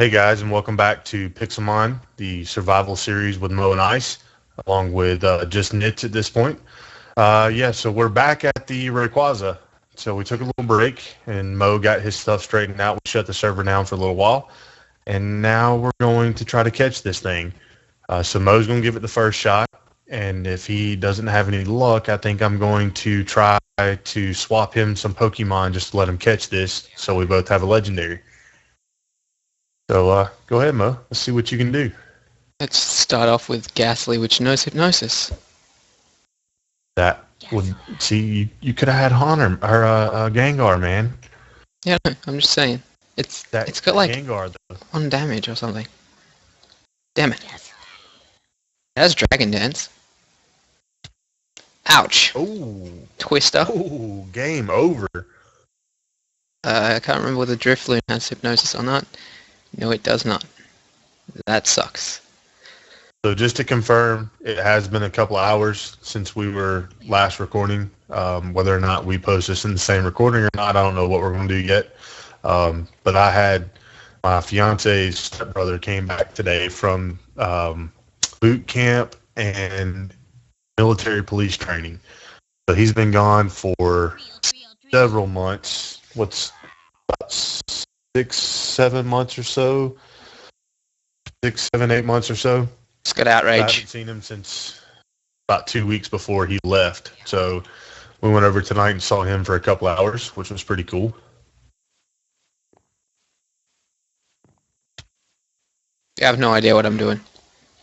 Hey guys, and welcome back to Pixelmon, the survival series with Mo and Ice, along with just Nits at this point. So we're back at the Rayquaza. So we took a little break, and Mo got his stuff straightened out. We shut the server down for a little while, and now we're going to try to catch this thing. So Mo's going to give it the first shot, and if he doesn't have any luck, I think I'm going to try to swap him some Pokemon just to let him catch this, so we both have a legendary. So go ahead, Mo. Let's see what you can do. Let's start off with Ghastly, which knows hypnosis. That would see you could have had Honor or Gengar, man. Yeah, no, I'm just saying. It's got like Gengar though. 1 damage or something. Damn it. It has Dragon Dance. Ouch. Oh. Twister. Oh, game over. I can't remember whether Drifloon has hypnosis or not. No, it does not. That sucks. So just to confirm, it has been a couple of hours since we were last recording. Whether or not we post this in the same recording or not, I don't know what we're going to do yet. But I had my fiance's stepbrother came back today from boot camp and military police training. So he's been gone for several months. What's about 6-7 months or so? 6, 7, 8 months or so. It's got outrage. I haven't seen him since about 2 weeks before he left. So we went over tonight and saw him for a couple hours, which was pretty cool. I have no idea what I'm doing.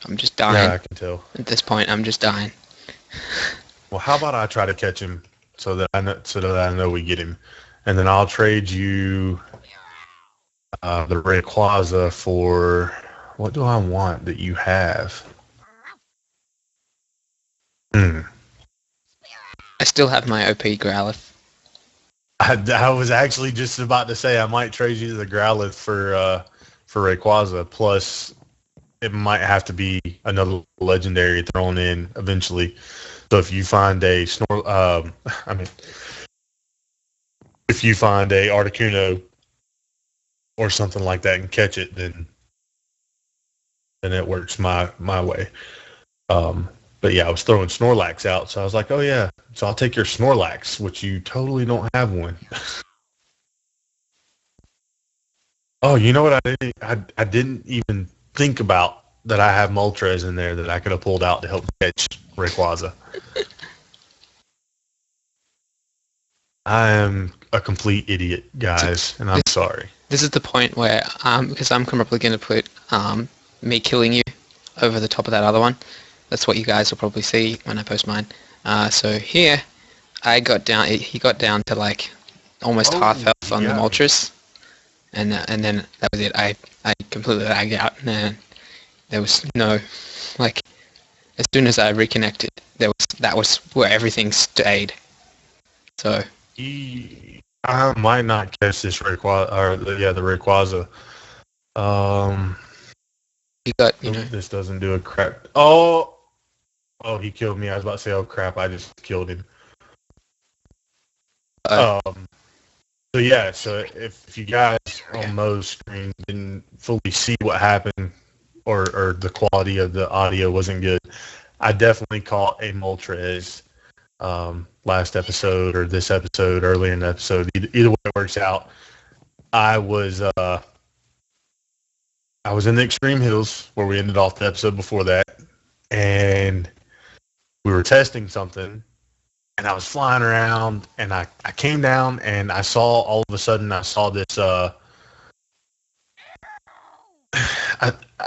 I'm just dying. Yeah, I can tell. At this point, I'm just dying. Well, how about I try to catch him so that I know we get him, and then I'll trade you the Rayquaza for what do I want that you have? I still have my OP Growlithe. I was actually just about to say I might trade you the Growlithe for Rayquaza. Plus, it might have to be another legendary thrown in eventually. So if you find a if you find a Articuno or something like that and catch it, then it works my way. But yeah, I was throwing Snorlax out, so I was like, oh yeah, so I'll take your Snorlax, which you totally don't have one. Oh, you know what I didn't even think about that I have Moltres in there that I could have pulled out to help catch Rayquaza. I am a complete idiot, guys, and I'm sorry. This is the point where, because I'm probably going to put me killing you over the top of that other one. That's what you guys will probably see when I post mine. So here, he got down to like almost half health on the Moltres. And then that was it. I completely lagged out, and there was no, like, as soon as I reconnected, that was where everything stayed. So I might not catch this Rayquaza, or the Rayquaza. You got, this doesn't do a crap. Oh, he killed me. I was about to say, oh crap, I just killed him. So yeah, so if you guys on Mo's screen didn't fully see what happened, or the quality of the audio wasn't good, I definitely caught a Moltres last episode or this episode, earlier in the episode. Either way it works out. I was in the Extreme Hills where we ended off the episode before that, and we were testing something. And I was flying around, and I came down, and I saw all of a sudden I saw this. I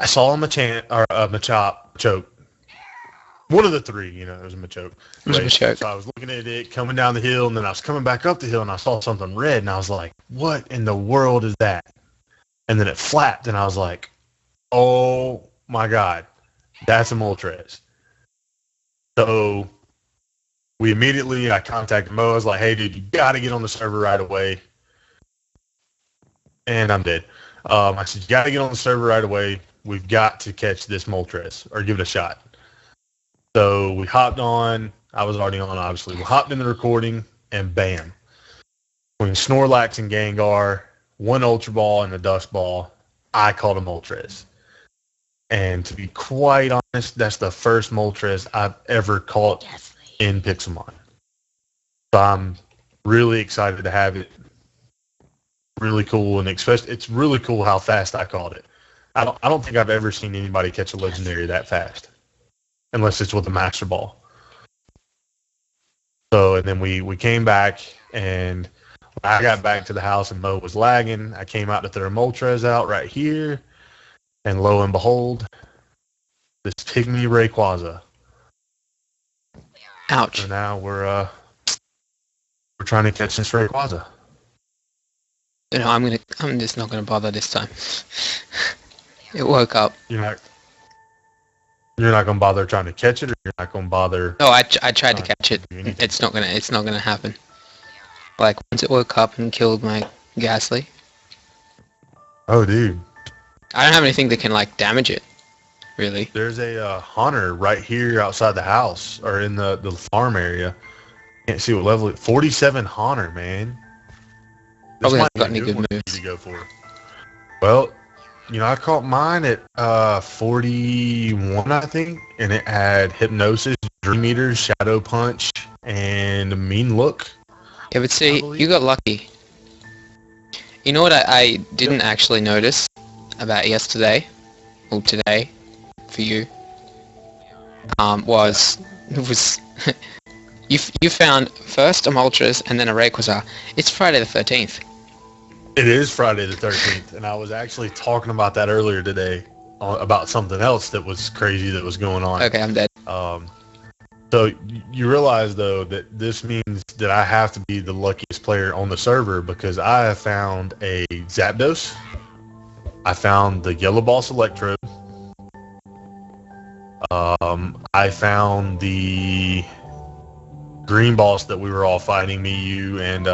saw a Machamp or a Machoke. One of the three, it was a Machoke. Machoke. So I was looking at it coming down the hill, and then I was coming back up the hill, and I saw something red, and I was like, "What in the world is that?" And then it flapped, and I was like, "Oh my god, that's a Moltres." So I contacted Mo. I was like, hey, dude, you got to get on the server right away. And I'm dead. I said, you got to get on the server right away. We've got to catch this Moltres or give it a shot. So we hopped on. I was already on, obviously. We hopped in the recording, and bam. Between Snorlax and Gengar, one Ultra Ball and a Dust Ball, I caught a Moltres. And to be quite honest, that's the first Moltres I've ever caught in Pixelmon. So I'm really excited to have it. Really cool, and especially it's really cool how fast I caught it. I don't think I've ever seen anybody catch a legendary that fast, unless it's with a Master Ball. So, and then we came back, and when I got back to the house and Mo was lagging, I came out to throw Moltres out right here, and lo and behold, this pygmy Rayquaza. Ouch. So now we're trying to catch this Rayquaza. You know, I'm just not gonna bother this time. It woke up. You're not gonna bother trying to catch it, or you're not gonna bother. Oh, I tried to catch it. It's not gonna happen. Like once it woke up and killed my Ghastly. Oh, dude. I don't have anything that can like damage it. Really. There's a Haunter right here outside the house, or in the farm area. Can't see what level it. 47 Haunter, man. This Probably might haven't be got a any good one moves. to go for. Well, I caught mine at 41, I think, and it had Hypnosis, Dream Eater, Shadow Punch, and Mean Look. Yeah, but see, you got lucky. You know what I didn't actually notice about yesterday, or today, for you, was you found first a Moltres and then a Rayquaza. It's Friday the 13th. It is Friday the 13th, and I was actually talking about that earlier today, about something else that was crazy that was going on. Okay, I'm dead. So you realize, though, that this means that I have to be the luckiest player on the server, because I have found a Zapdos. I found the Yellow Boss Electrode. I found the Green Boss that we were all fighting, me, you, and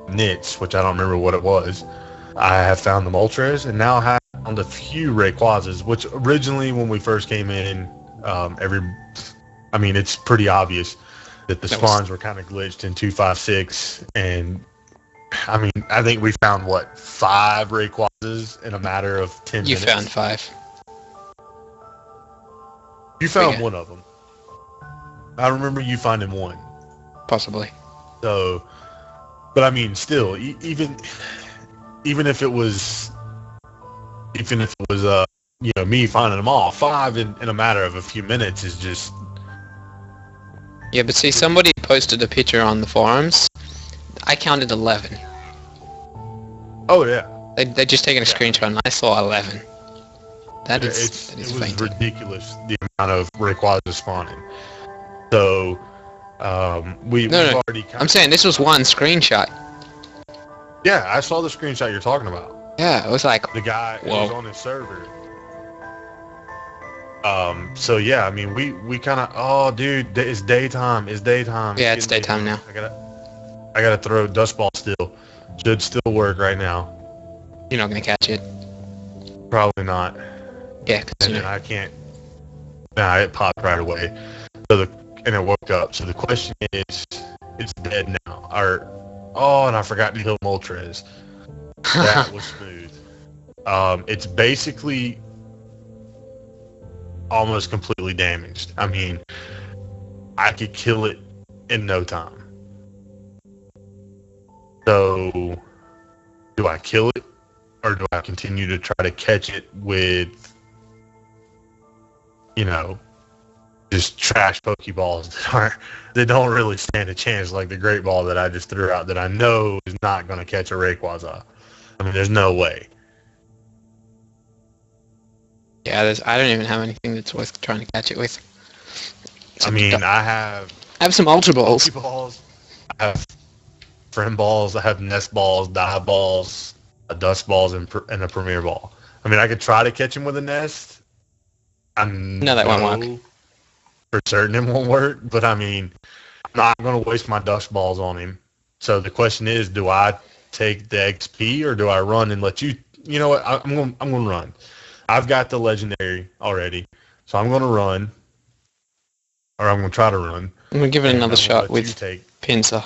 Nitz, which I don't remember what it was. I have found the Moltres, and now I have found a few Rayquazas, which originally when we first came in, it's pretty obvious that the spawns were kind of glitched in 256, and I think we found 5 Rayquazas in a matter of 10 minutes. You found 5. You found one of them. I remember you finding one. Possibly. So, but still, even if it was, me finding them all, 5 in a matter of a few minutes is just. Yeah, but see, somebody posted a picture on the forums. I counted 11. Oh yeah. They just taken a screenshot, and I saw 11. That is it was fainting. ridiculous, the amount of Rayquaza spawning. So, we've already. I'm saying this was one screenshot. Yeah, I saw the screenshot you're talking about. Yeah, it was like the guy who was on his server. So yeah, we kind of. Oh, dude, it's daytime. It's daytime. Yeah, it's daytime now. I gotta throw Dust Ball still. Should still work right now. You're not gonna catch it. Probably not. Yeah, and then I can't. Nah, it popped right away. And it woke up. So the question is, it's dead now. And I forgot to kill Moltres. That was smooth. It's basically almost completely damaged. I could kill it in no time. So, do I kill it, or do I continue to try to catch it with, just trash Pokeballs that don't really stand a chance, like the Great Ball that I just threw out that I know is not going to catch a Rayquaza? There's no way. Yeah, I don't even have anything that's worth trying to catch it with. I have some Ultra Balls. Pokeballs. I have Friend Balls. I have Nest Balls, Dive Balls, Dust Balls, and a Premier Ball. I could try to catch him with a Nest. No, that won't work. For certain it won't work, but I'm not going to waste my Dust Balls on him. So the question is, do I take the XP, or do I run and let you? You know what? I'm going to run. I've got the Legendary already, so I'm going to run, or I'm going to try to run. I'm going to give it another shot with Pinsir.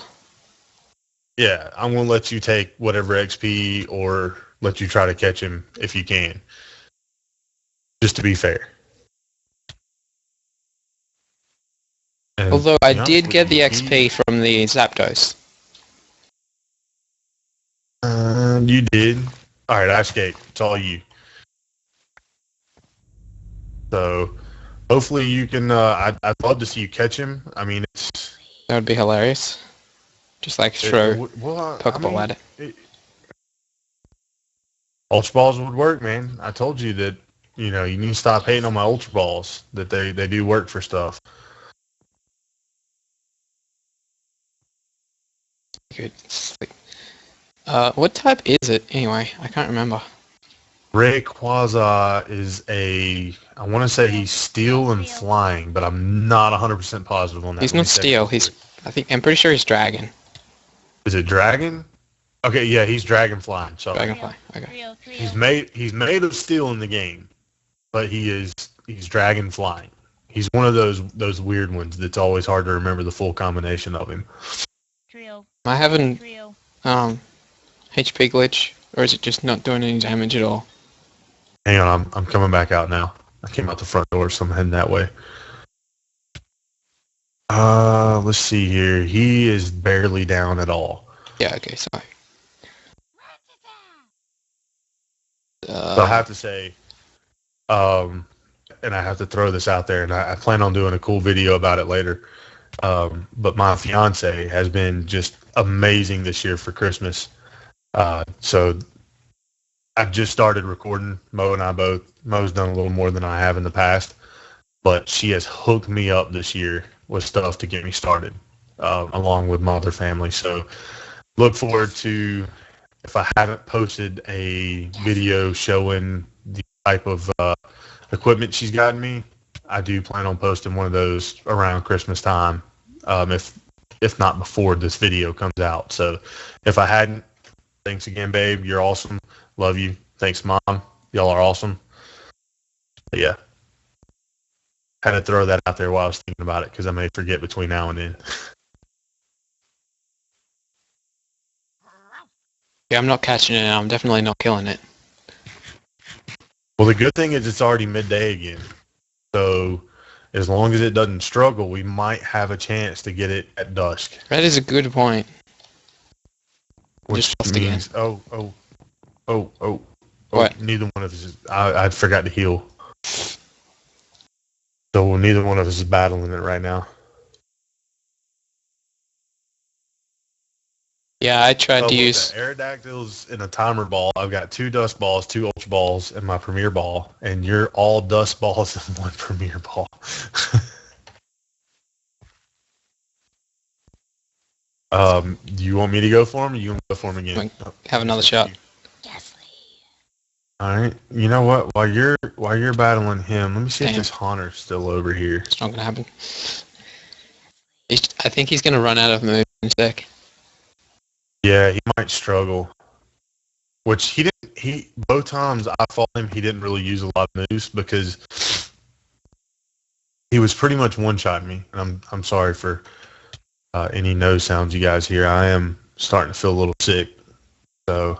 Yeah, I'm going to let you take whatever XP or let you try to catch him if you can. Just to be fair. And Although I to be honest did with get the you, XP from the Zapdos. you did. All right, Ice Skate. It's all you. So hopefully you can. I'd love to see you catch him. I mean, That would be hilarious. Just like throw Pokeball at it. Ultra balls would work, man. I told you that. You know, you need to stop hating on my Ultra balls. That they do work for stuff. Good. What type is it anyway? I can't remember. Rayquaza is I want to say he's steel and flying, but I'm not 100% positive on that. He's not steel. I'm pretty sure he's dragon. Is it dragon? Okay, yeah, he's dragon flying. Sorry. Dragonfly. Okay. He's made of steel in the game, but he's dragon flying. He's one of those weird ones that's always hard to remember the full combination of him. I haven't HP glitch, or is it just not doing any damage at all? Hang on, I'm coming back out now. I came out the front door, so I'm heading that way. Let's see here. He is barely down at all. Yeah, okay, sorry. So I have to say, and I have to throw this out there, and I plan on doing a cool video about it later. But my fiance has been just amazing this year for Christmas. So I've just started recording. Mo and I both. Mo's done a little more than I have in the past, but she has hooked me up this year with stuff to get me started, along with my other family. So look forward to, if I haven't posted a video showing the type of equipment she's gotten me, I do plan on posting one of those around Christmas time, if not before this video comes out. So if I hadn't, thanks again, babe. You're awesome. Love you. Thanks, Mom. Y'all are awesome. But yeah. Had to throw that out there while I was thinking about it because I may forget between now and then. Yeah, I'm not catching it. I'm definitely not killing it. Well, the good thing is it's already midday again. So as long as it doesn't struggle, we might have a chance to get it at dusk. That is a good point. Which Just means, again. what? Neither one of us is, I forgot to heal. So neither one of us is battling it right now. Yeah, I tried to use... Aerodactyls in a timer ball. I've got 2 dust balls, 2 ultra balls, and my premier ball. And you're all dust balls and 1 premier ball. Do you want me to go for him, or you want to go for him again? Have another shot. Yes, All right. You know what? While you're battling him, let me see if this Haunter's still over here. It's not gonna happen. I think he's gonna run out of moves in a sec. Yeah, he might struggle. Which he didn't. Both times I fought him, he didn't really use a lot of moves because he was pretty much one-shotting me. And I'm sorry for any nose sounds you guys hear. I am starting to feel a little sick, so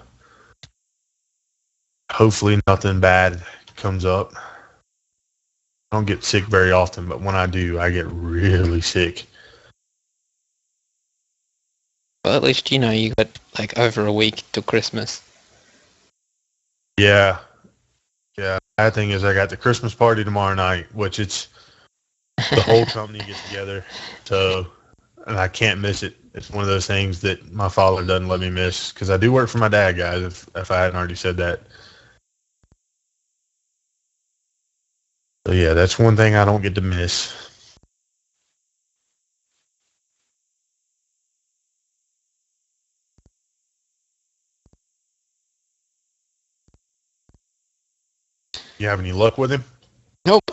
hopefully nothing bad comes up. I don't get sick very often, but when I do, I get really sick. Well, at least you know you got like over a week till Christmas. Yeah. Bad thing is I got the Christmas party tomorrow night, which it's the whole company gets together, so and I can't miss it. It's one of those things that my father doesn't let me miss because I do work for my dad, guys. If I hadn't already said that. So yeah, that's one thing I don't get to miss. You have any luck with him? Nope.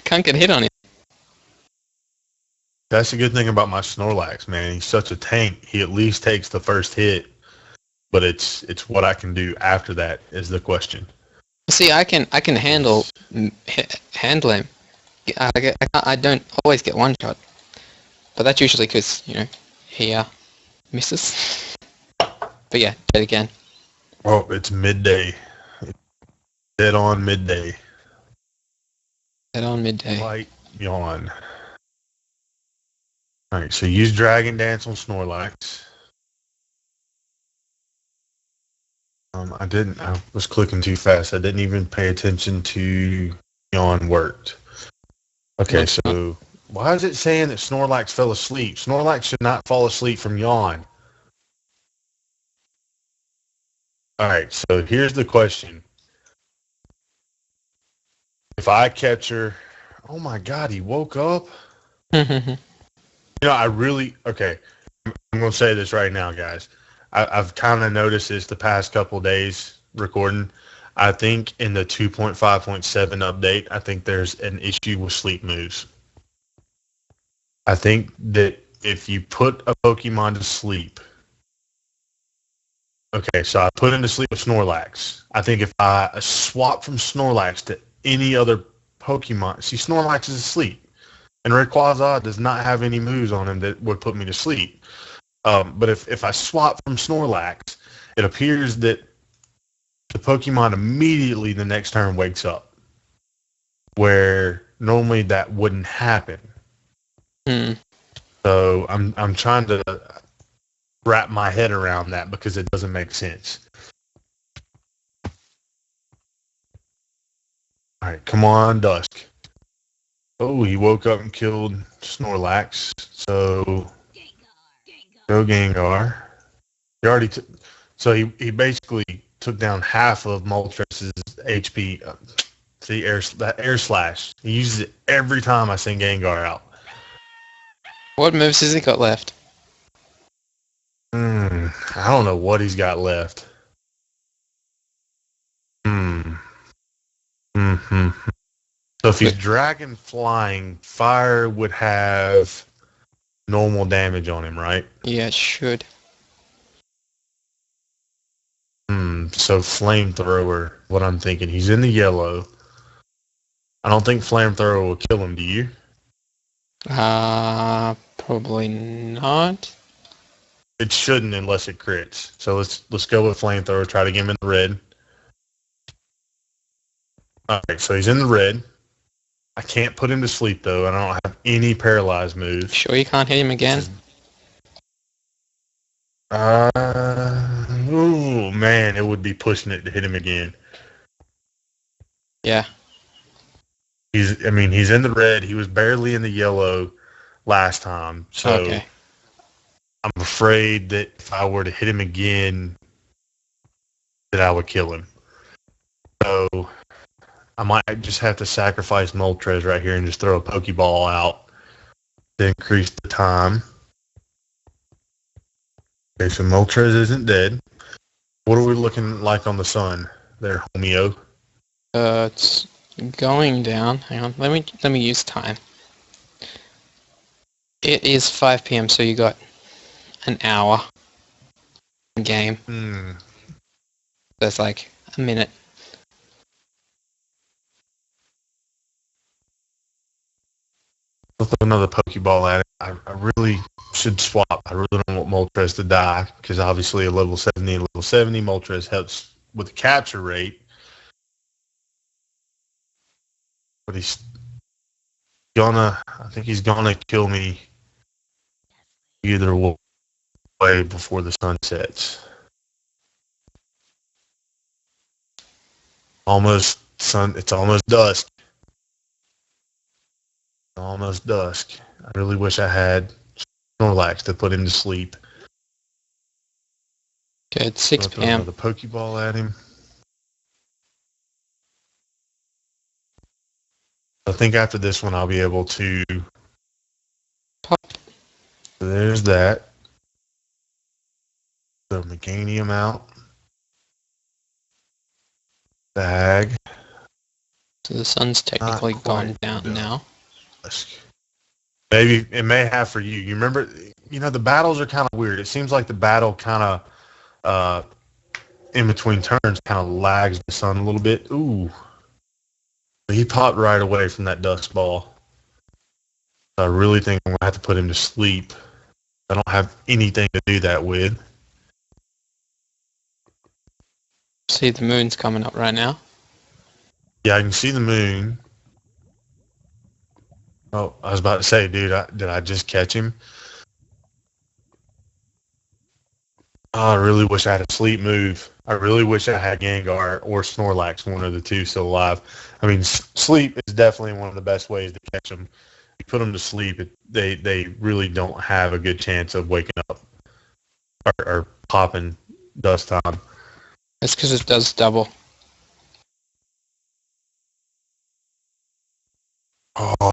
Can't get hit on him. That's the good thing about my Snorlax, man. He's such a tank. He at least takes the first hit, but it's what I can do after that is the question. See, I can handle him. I don't always get one shot, but that's usually because he misses. But yeah, do it again. Oh, it's midday. Dead on midday. Dead on midday. Light yawn. All right, so use Dragon Dance on Snorlax. I didn't. I was clicking too fast. I didn't even pay attention to yawn worked. Okay, so why is it saying that Snorlax fell asleep? Snorlax should not fall asleep from yawn. All right, so here's the question. If I catch her, oh my God, he woke up. I really, okay, I'm going to say this right now, guys. I've kind of noticed this the past couple days recording. I think in the 2.5.7 update, I think there's an issue with sleep moves. I think that if you put a Pokemon to sleep, okay, so I put him to sleep with Snorlax. I think if I swap from Snorlax to any other Pokemon, see, Snorlax is asleep. And Rayquaza does not have any moves on him that would put me to sleep. But if I swap from Snorlax, it appears that the Pokemon immediately the next turn wakes up, where normally that wouldn't happen. So I'm trying to wrap my head around that because it doesn't make sense. All right, come on, Dusk. Oh, he woke up and killed Snorlax. So go Gengar. He already took. So he basically took down half of Moltres' HP. See, that air slash. He uses it every time I send Gengar out. What moves has he got left? I don't know what he's got left. So if he's dragon flying, fire would have normal damage on him, right? Yeah, it should. So flamethrower, what I'm thinking. He's in the yellow. I don't think flamethrower will kill him, do you? Probably not. It shouldn't unless it crits. So let's go with flamethrower, try to get him in the red. Alright, so he's in the red. I can't put him to sleep though. I don't have any paralyzed moves. Sure you can't hit him again? Oh man, it would be pushing it to hit him again. Yeah. He's in the red. He was barely in the yellow last time. So okay. I'm afraid that if I were to hit him again, that I would kill him. So I might just have to sacrifice Moltres right here and just throw a Pokeball out to increase the time. Okay, so Moltres isn't dead. What are we looking like on the sun there, Homeo? It's going down. Hang on. Let me use time. It is 5 p.m. so you got an hour game. That's like a minute. I'll throw another Pokeball at it. I really should swap. I really don't want Moltres to die because obviously a level 70 and level 70 Moltres helps with the capture rate. But I think he's gonna kill me either way before the sun sets. It's almost dusk. Almost dusk. I really wish I had Snorlax to put him to sleep. Okay, it's 6 p.m. Throw another Pokeball at him. I think after this one I'll be able to Pop. So there's that. Throw Meganium out. Bag. So the sun's technically gone down now. Maybe it may have for you. You remember, the battles are kind of weird. It seems like the battle kind of, in between turns, kind of lags the sun a little bit. Ooh. He popped right away from that dust ball. I really think I'm going to have to put him to sleep. I don't have anything to do that with. see the moon's coming up right now. Yeah, I can see the moon. Oh, I was about to say, dude, did I just catch him? Oh, I really wish I had a sleep move. I really wish I had Gengar or Snorlax, one of the two, still alive. I mean, sleep is definitely one of the best ways to catch them. You put them to sleep, they really don't have a good chance of waking up or popping dust time. It's because it does double. Oh,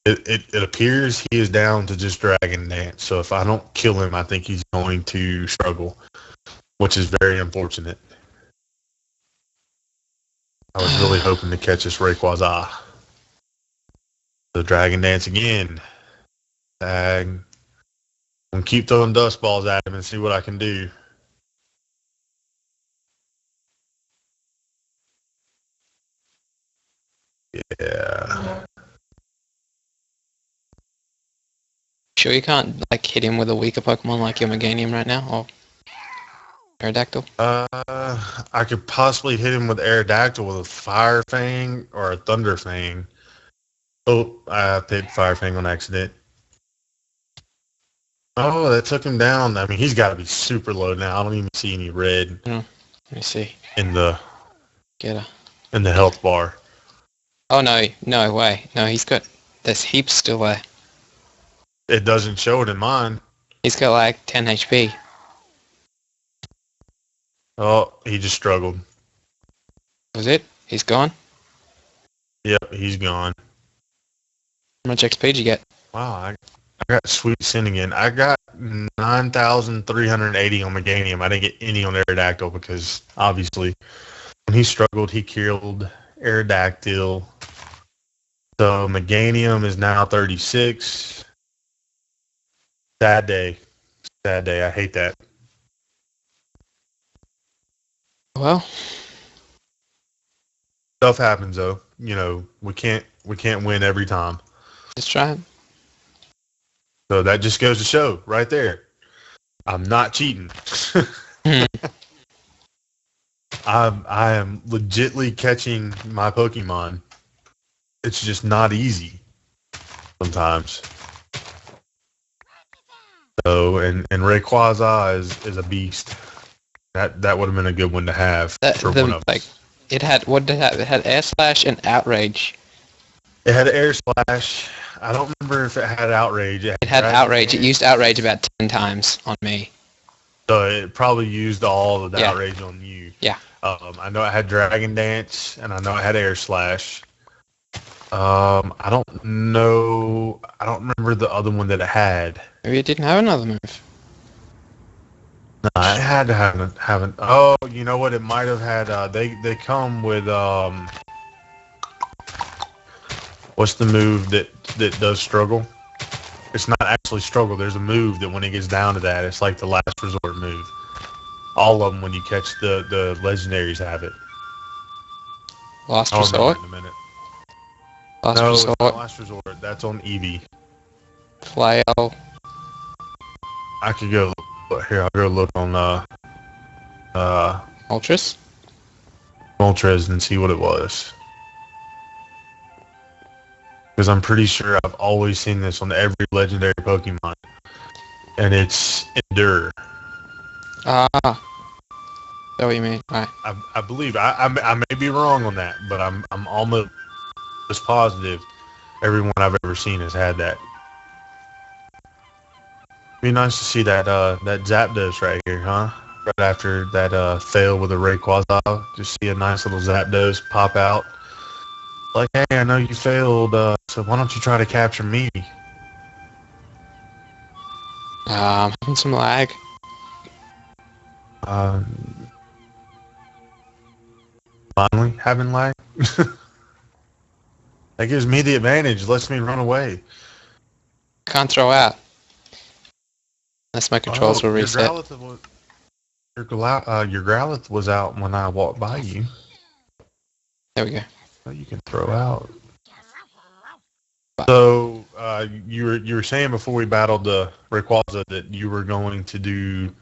it appears he is down to just Dragon Dance. So if I don't kill him, I think he's going to struggle, which is very unfortunate. I was really hoping to catch this Rayquaza. The Dragon Dance again. I'm gonna keep throwing dust balls at him and see what I can do. Yeah. Sure you can't like hit him with a weaker Pokemon like your Meganium right now, or Aerodactyl? I could possibly hit him with Aerodactyl with a Fire Fang or a Thunder Fang. Oh, I picked Fire Fang on accident. Oh, that took him down. I mean, he's got to be super low now. I don't even see any red Let me see. in the Get her. in the health bar. Oh no way. No, there's heaps still there. It doesn't show it in mine. He's got like 10 HP. Oh, he just struggled. Was it? He's gone? Yep, he's gone. How much XP did you get? Wow, I got Sweet Sin again. I got 9,380 on Meganium. I didn't get any on Aerodactyl because obviously when he struggled, he killed Aerodactyl. So Meganium is now 36. Sad day. Sad day. I hate that. Well, Stuff happens though. You know, we can't win every time. let's try it. So that just goes to show right there. I'm not cheating. I am legitly catching my Pokemon. It's just not easy sometimes. So and Rayquaza is a beast. That would have been a good one to have for one of us. It had what did it have? It had Air Slash and Outrage. It had Air Slash. I don't remember if it had Outrage. It had Outrage. It used Outrage about 10 times on me. So it probably used all of the Outrage on you. Yeah. I know it had Dragon Dance, and I know it had Air Slash. I don't know. I don't remember the other one that it had. Maybe it didn't have another move. No, it had to have an. Oh, you know what? It might have had. They come with what's the move that does struggle? It's not actually struggle. There's a move that when it gets down to that, it's like the last resort move. All of them, when you catch the legendaries, have it. Last I'll Resort? remember in a minute. Last No, Resort? it's not Last Resort. That's on Eevee. Flail? I could go here. I'll go look on Ultras? Moltres and see what it was. Because I'm pretty sure I've always seen this on every legendary Pokemon. And it's Endure. Ah. Is that what you mean? Right. I believe. I may be wrong on that, but I'm almost positive everyone I've ever seen has had that. Be nice to see that Zapdos right here, huh? Right after that fail with a Rayquaza, just see a nice little Zapdos pop out. Like, hey, I know you failed, so why don't you try to capture me? Having some lag. Finally having lag. That gives me the advantage. Lets me run away. Can't throw out. Unless my controls will reset. Your Growlithe was out when I walked by you. There we go. So you can throw out. So you were saying before we battled the Rayquaza that you were going to do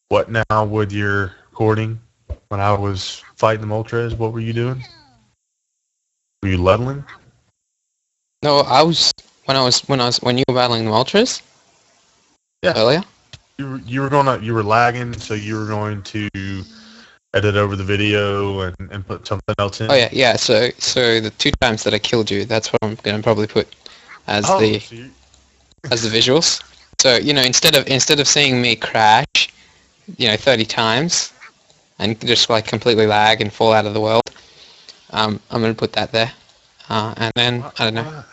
What now with your recording? When I was fighting the Moltres, what were you doing? Were you leveling? No, when you were battling the Ultras Yeah. earlier. You were lagging, so you were going to edit over the video and put something else Oh in. yeah. So the 2 times that I killed you, that's what I'm gonna probably put as Oh, the so as the visuals. So instead of seeing me crash, 30 times and just like completely lag and fall out of the world, I'm gonna put that there. And then I don't know.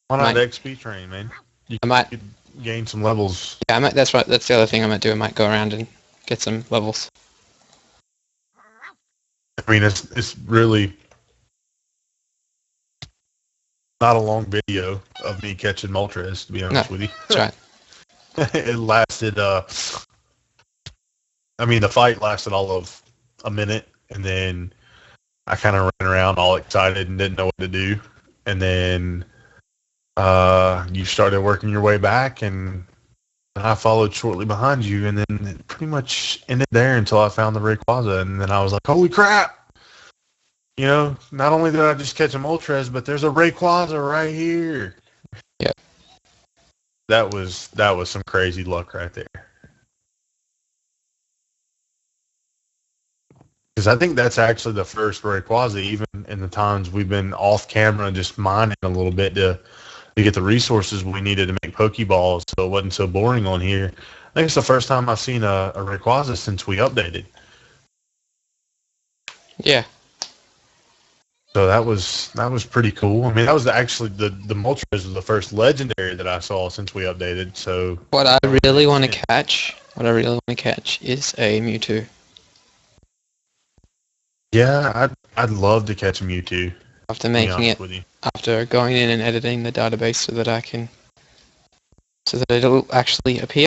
Why I not might XP train, man? You I might could gain some levels. yeah I might that's right. That's the other thing I might do. I might go around and get some levels. I mean, it's really not a long video of me catching Moltres, to be No, honest with you. that's right. It lasted, I mean, the fight lasted all of a minute, and then I kind of ran around all excited and didn't know what to do. And then you started working your way back, and I followed shortly behind you, and then it pretty much ended there until I found the Rayquaza, and then I was like, holy crap! Not only did I just catch a Moltres, but there's a Rayquaza right here. Yeah. That was some crazy luck right there. Because I think that's actually the first Rayquaza, even in the times we've been off camera and just mining a little bit to get the resources we needed to make Pokeballs so it wasn't so boring on here. I think it's the first time I've seen a Rayquaza since we updated. Yeah. So that was pretty cool. I mean, that was actually the Moltres was the first legendary that I saw since we updated. So What I really want to insane. catch is a Mewtwo. Yeah, I'd love to catch a Mewtwo. After To be making honest it, with you. after going in and editing the database so that it'll actually appear,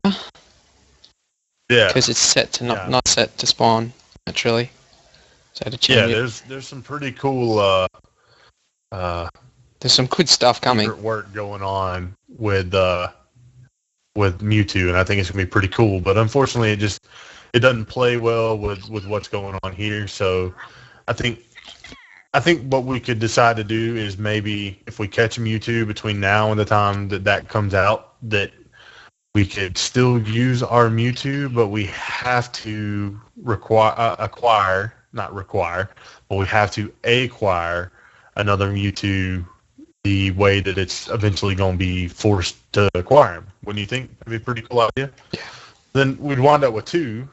Yeah, because it's set to yeah, not set to spawn naturally. So I had to yeah. change it. There's some pretty cool uh, There's some good stuff coming. secret work going on with Mewtwo, and I think it's gonna be pretty cool. But unfortunately, it doesn't play well with what's going on here. So I think what we could decide to do is maybe if we catch a Mewtwo between now and the time that comes out, that we could still use our Mewtwo, but we have to acquire, not require, but we have to acquire another Mewtwo the way that it's eventually going to be forced to acquire him. Wouldn't you think? That'd be a pretty cool idea. Yeah. Then we'd wind up with two.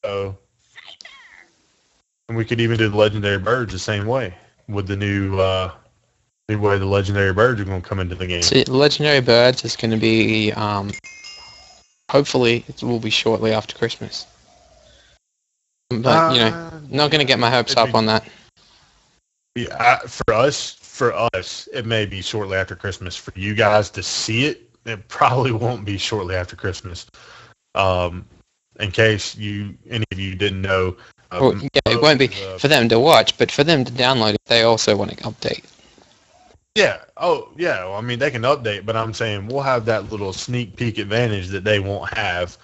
So, and we could even do the legendary birds the same way with the new way the legendary birds are going to come into the game. So legendary birds is going to be hopefully it will be shortly after Christmas. But not going to get my hopes up on that. Yeah, for us, it may be shortly after Christmas. For you guys to see it, it probably won't be shortly after Christmas. In case any of you didn't know, Well, yeah, it won't be for them to watch, but for them to download it, they also want to update. Yeah. Oh, yeah. Well, I mean, they can update, but I'm saying we'll have that little sneak peek advantage that they won't have.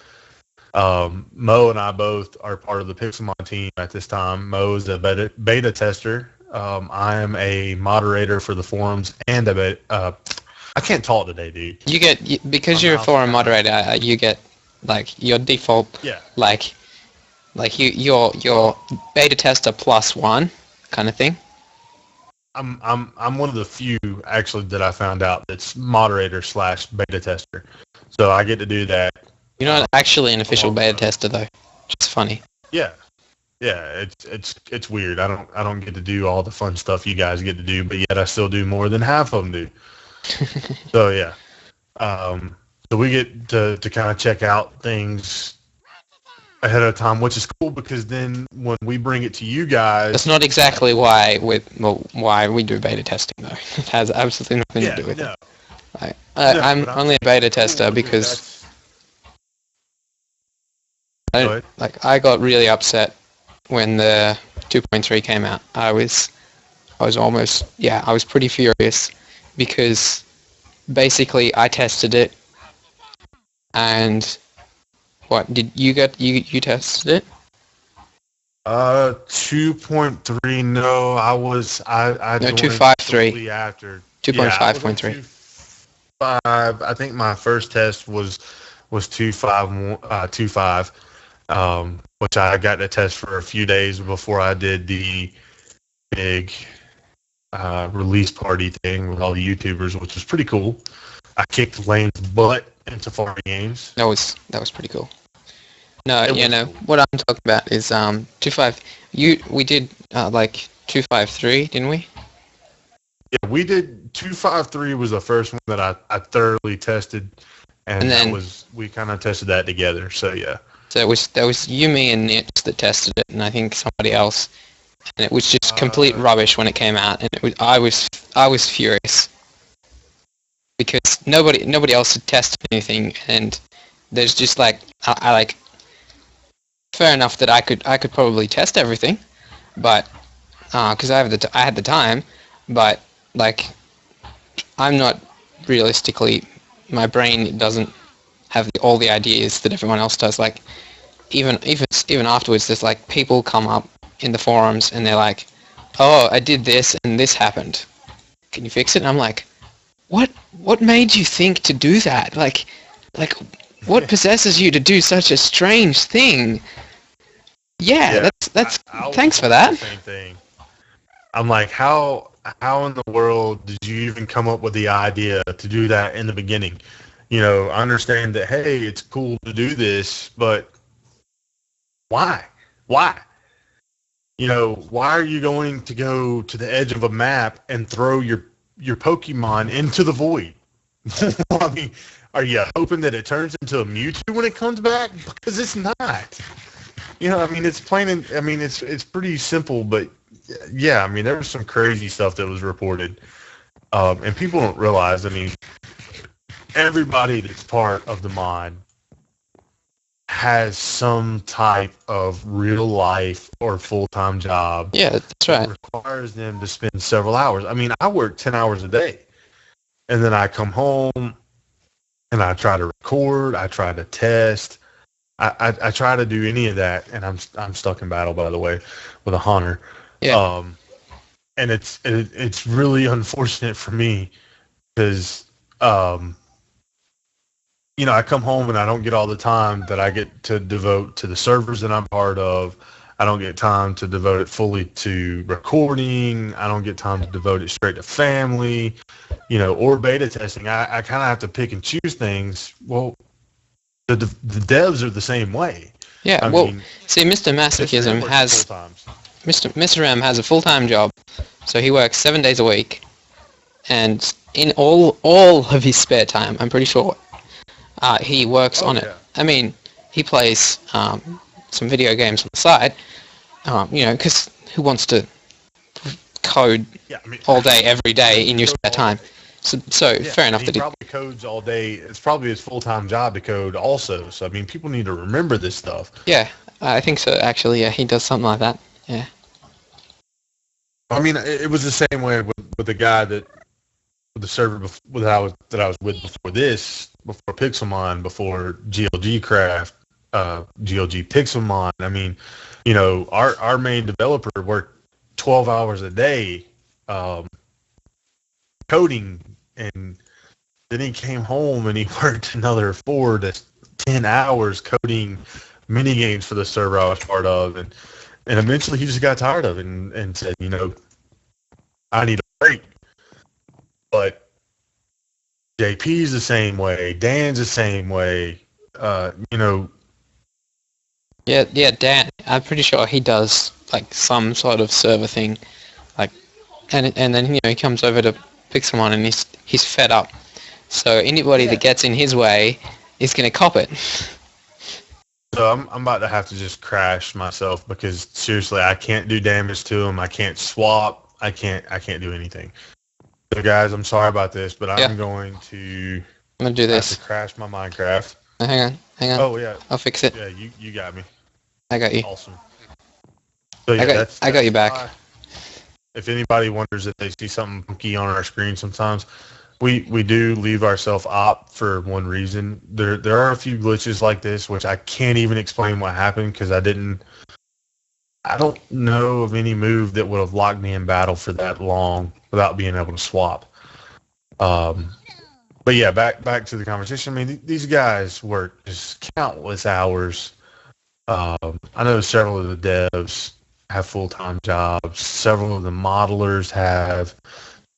Mo and I both are part of the Pixelmon team at this time. Mo is a beta tester. I am a moderator for the forums and a beta. I can't talk today, dude. You get because you're a forum moderator. You get like your default. Yeah. Like you're beta tester +1 kind of thing. I'm one of the few actually that I found out that's moderator / beta tester. So I get to do that. You're not actually an official beta tester though. Just funny. Yeah. Yeah, it's weird. I don't get to do all the fun stuff you guys get to do, but yet I still do more than half of them do. So yeah. So we get to kind of check out things ahead of time, which is cool because then when we bring it to you guys, that's not exactly why we do beta testing though. It has absolutely nothing to do with it. I'm only a beta tester because I got really upset when the 2.3 came out. I was pretty furious because basically I tested it and What did you get? You tested it? 2.3. No, I No, joined 253. shortly after. Yeah, I was on 2.5.3. 2.5. I think my first test was 2.5, which I got to test for a few days before I did the big release party thing with all the YouTubers, which was pretty cool. I kicked Lane's butt in Safari Games. That was pretty cool. No, It yeah, was no. cool. What I'm talking about is 2.5. We did like 2.5.3, didn't we? Yeah, we did 2.5.3 was the first one that I thoroughly tested, and then we kind of tested that together. So yeah. So that was you, me, and Nitz that tested it, and I think somebody else. And it was just complete rubbish when it came out, and I was furious because nobody else had tested anything, and there's just like I like fair enough that I could probably test everything, but because I had the time, but like I'm not realistically, my brain doesn't have all the ideas that everyone else does. Like even afterwards, there's like people come up in the forums and they're like, "Oh, I did this and this happened. Can you fix it?" And I'm like, "What made you think to do that? Like, what possesses you to do such a strange thing?" Yeah, that's I was thanks for wondering the that. same thing. I'm like, how in the world did you even come up with the idea to do that in the beginning? I understand that, hey, it's cool to do this, but why? Why? Why are you going to go to the edge of a map and throw your Pokemon into the void? I mean, are you hoping that it turns into a Mewtwo when it comes back? Because it's not. I mean, it's pretty simple, but yeah, I mean, there was some crazy stuff that was reported, and people don't realize. I mean, everybody that's part of the mod has some type of real life or full-time job. Yeah, that's right. That requires them to spend several hours. I mean, I work 10 hours a day, and then I come home and I try to record, I try to test, I try to do any of that, and I'm stuck in battle, by the way, with a hunter. Yeah. And it's really unfortunate for me because I come home and I don't get all the time that I get to devote to the servers that I'm part of. I don't get time to devote it fully to recording. I don't get time to devote it straight to family, or beta testing. I kind of have to pick and choose things. Well, the devs are the same way. Yeah. I Well, mean, see, Mr. Masochism has Mr. M has a full-time job, so he works 7 days a week, and in all of his spare time, I'm pretty sure, he works on it. Yeah. I mean, he plays some video games on the side, because who wants to code all day, every day in your spare time? So fair enough he that he... probably codes all day. It's probably his full-time job to code also. So, I mean, people need to remember this stuff. Yeah, I think so, actually, yeah, he does something like that, yeah. I mean, it was the same way with the guy with the server that I was with before Pixelmon, before GLG Craft, GLG Pixelmon. I mean, our main developer worked 12 hours a day coding, and then he came home and he worked another 4 to 10 hours coding mini games for the server I was part of, and eventually he just got tired of it and said, I need a break. But JP's the same way. Dan's the same way. Yeah, Dan, I'm pretty sure he does, like, some sort of server thing, like, and then, he comes over to Pixelmon and he's fed up. So anybody that gets in his way is going to cop it. So I'm about to have to just crash myself because seriously, I can't do damage to him. I can't swap. I can't do anything. So guys, I'm sorry about this, but I'm going to do this. Have to crash my Minecraft. Hang on. Oh yeah. I'll fix it. Yeah, you got me. I got you. Awesome. So yeah, I got you back. If anybody wonders if they see something funky on our screen sometimes, we do leave ourselves op for one reason. There are a few glitches like this which I can't even explain what happened because I don't know of any move that would have locked me in battle for that long without being able to swap. Um, but yeah, back to the conversation. I mean, these guys work just countless hours. I know several of the devs have full-time jobs. Several of the modelers have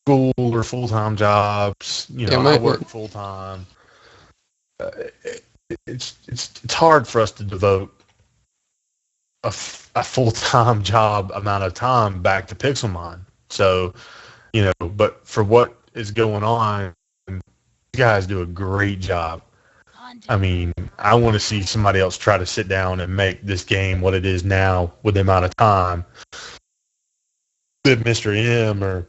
school or full-time jobs. You Yeah, know, I work full-time. Uh, it's hard for us to devote a full-time job amount of time back to Pixelmon. So, you know, but for what is going on, you guys do a great job. I mean, I want to see somebody else try to sit down and make this game what it is now with the amount of time that Mr. M or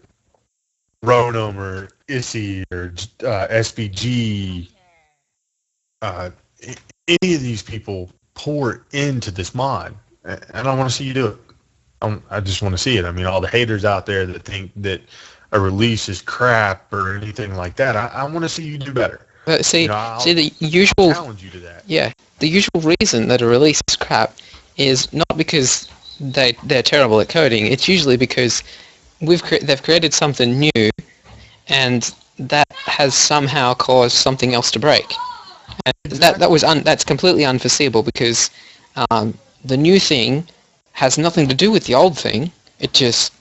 Ronom or Issy or SBG, uh, any of these people pour into this mod. And I want to see you do it. I just want to see it. I mean, all the haters out there that think that a release is crap or anything like that, I want to see you do better. But see, You know, the usual I'll challenge you to that. Yeah, the usual reason that a release is crap is not because they're terrible at coding. It's usually because they've created something new, and that has somehow caused something else to break. And that's completely unforeseeable because the new thing has nothing to do with the old thing. It just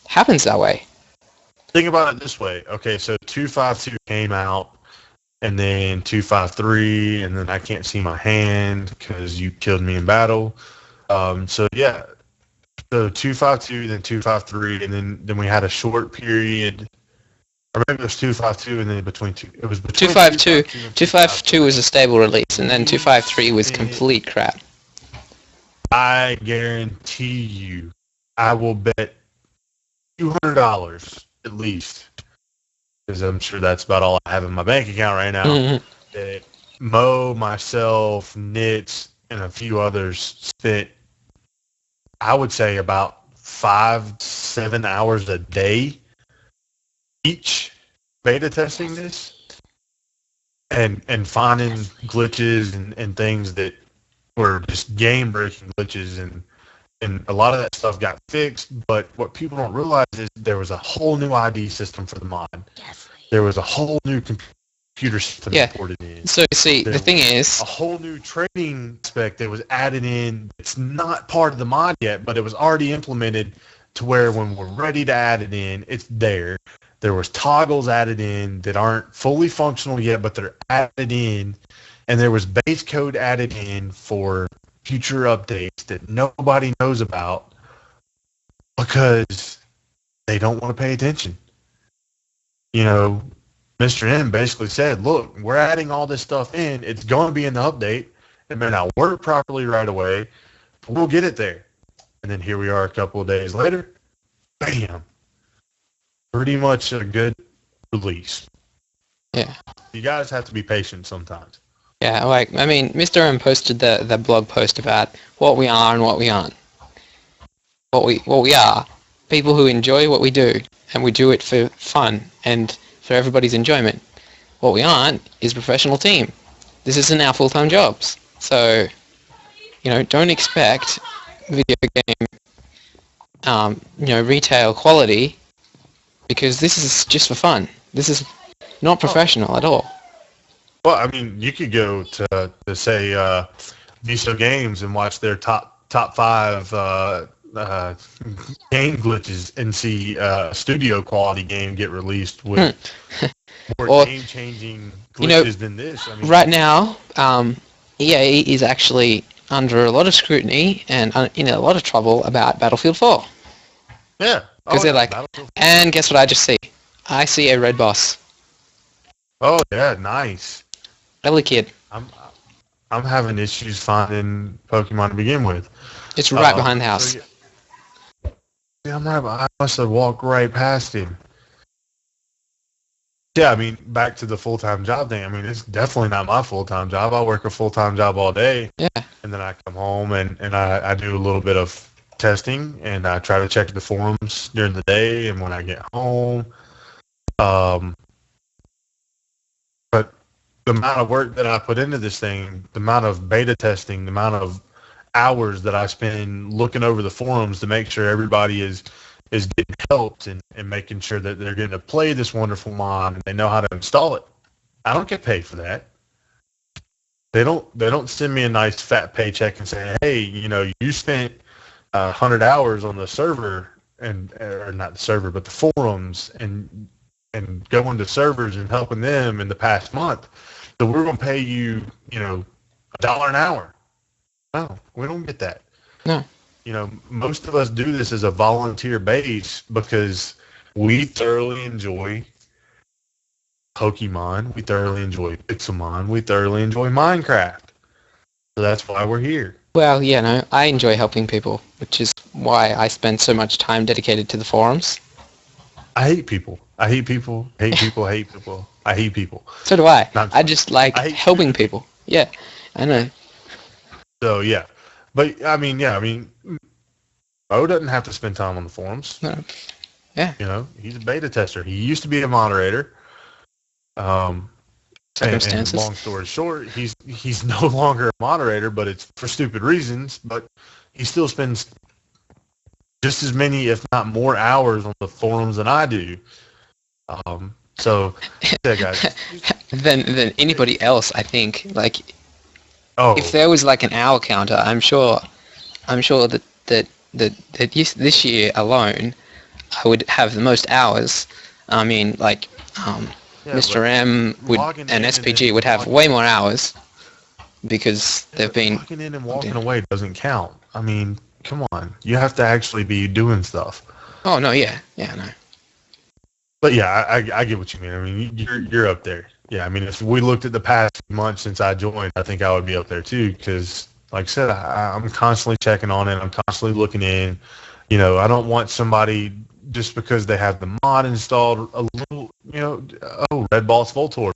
happens that way. Think about it this way. Okay, so 252 came out. And then 253, and then I can't see my hand because you killed me in battle. So yeah, so 252, then 253, and then we had a short period. Or maybe it was 252, and then between two. It was between 252. 252 was a stable release, and then 253 was complete crap. I guarantee you, I will bet $200 at least, because I'm sure that's about all I have in my bank account right now, that Mo, myself, Nitz, and a few others spent, I would say, about 5-7 hours a day each beta testing this and finding glitches and things that were just game-breaking glitches, and a lot of that stuff got fixed, but what people don't realize is there was a whole new ID system for the mod. Yes. There was a whole new computer system imported in. So, see, the thing is... a whole new trading aspect that was added in. It's not part of the mod yet, but it was already implemented to where when we're ready to add it in, it's there. There was toggles added in that aren't fully functional yet, but they're added in. And there was base code added in for future updates that nobody knows about because they don't want to pay attention. You know, Mr. M basically said, look, we're adding all this stuff in. It's going to be in the update. It may not work properly right away, but we'll get it there. And then here we are a couple of days later. Bam. Pretty much a good release. Yeah. You guys have to be patient sometimes. Yeah, like, I mean, Mr. M posted the blog post about what we are and what we aren't. What we are, people who enjoy what we do, and we do it for fun and for everybody's enjoyment. What we aren't is a professional team. This isn't our full-time jobs. So, you know, don't expect video game, retail quality, because this is just for fun. This is not professional at all. Well, I mean, you could go to say Viso Games and watch their top 5 game glitches and see a studio quality game get released with more game-changing glitches than this. I mean, right now, EA is actually under a lot of scrutiny and in a lot of trouble about Battlefield 4. Yeah. Because they're like, and guess what I just see? I see a red boss. Oh, yeah, nice. Really, kid. I'm having issues finding Pokemon to begin with. It's right behind the house. Yeah, I must have walked right past him. Yeah, I mean, back to the full-time job thing. I mean, it's definitely not my full-time job. I work a full-time job all day. Yeah. And then I come home and I do a little bit of testing, and I try to check the forums during the day and when I get home. the amount of work that I put into this thing, the amount of beta testing, the amount of hours that I spend looking over the forums to make sure everybody is getting helped and making sure that they're getting to play this wonderful mod and they know how to install it. I don't get paid for that. They don't send me a nice fat paycheck and say, hey, you spent 100 hours on the server or not the server, but the forums and going to servers and helping them in the past month. So we're going to pay you, $1 an hour. No, we don't get that. No. Most of us do this as a volunteer base because we thoroughly enjoy Pokemon, we thoroughly enjoy Pixelmon, we thoroughly enjoy Minecraft. So that's why we're here. Well, yeah, no, I enjoy helping people, which is why I spend so much time dedicated to the forums. I hate people. I hate people. Hate people. Hate people. I hate people. So do I. I just like helping people. Yeah, I know. So yeah, but Mo doesn't have to spend time on the forums. No. Yeah. He's a beta tester. He used to be a moderator. Circumstances. And long story short, he's no longer a moderator, but it's for stupid reasons. But he still spends just as many, if not more, hours on the forums than I do. So yeah, guys. than anybody else, I think. Like, if Oh, there was like an hour counter, I'm sure that this year alone, I would have the most hours. I mean, like, yeah, Mr. M would logging and in SPG then would have logging- way more hours because they've been. Walking in and walking away doesn't count. I mean, come on. You have to actually be doing stuff. Oh no, yeah, no. But yeah, I get what you mean. I mean, you're up there. Yeah, I mean, if we looked at the past month since I joined, I think I would be up there too. Because, like I said, I'm constantly checking on it. I'm constantly looking in. I don't want somebody just because they have the mod installed a little. Red Boss Voltorb.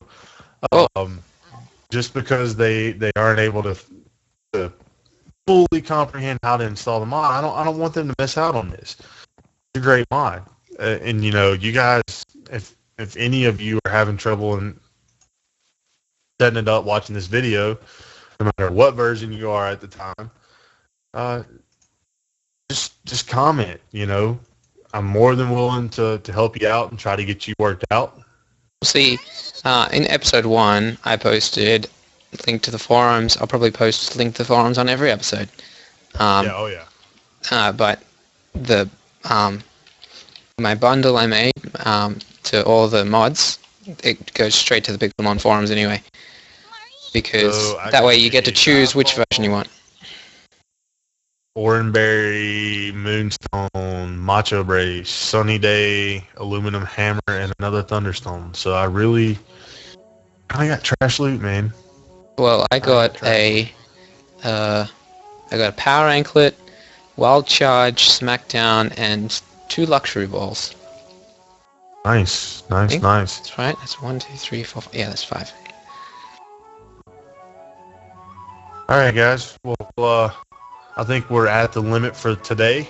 Just because they aren't able to fully comprehend how to install the mod, I don't want them to miss out on this. It's a great mod. And you guys, if any of you are having trouble in setting it up, watching this video, no matter what version you are at the time, just comment. I'm more than willing to help you out and try to get you worked out. See, in episode 1, I posted a link to the forums. I'll probably post a link to the forums on every episode. Yeah. But the my bundle I made to all the mods, it goes straight to the Pixelmon forums anyway. Because that way you get to choose which version you want. Oranberry, Moonstone, Macho Brace, Sunny Day, Aluminum Hammer, and another Thunderstone. So I got trash loot, man. Well, I got a Power Anklet, Wild Charge, Smackdown, and 2 Luxury Balls. Nice. That's right. That's 1, 2, 3, 4, 5. Yeah, that's 5. All right, guys. Well, I think we're at the limit for today.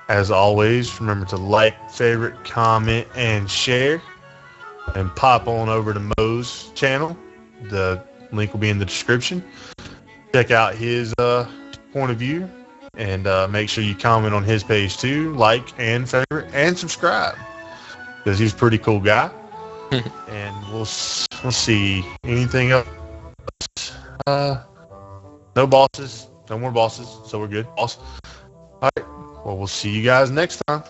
As always, remember to like, favorite, comment, and share. And pop on over to Mo's channel. The link will be in the description. Check out his point of view. And make sure you comment on his page too. Like and favorite and subscribe. Because he's a pretty cool guy. And we'll see. Anything else? No bosses. No more bosses. So we're good. Boss. All right. Well, we'll see you guys next time.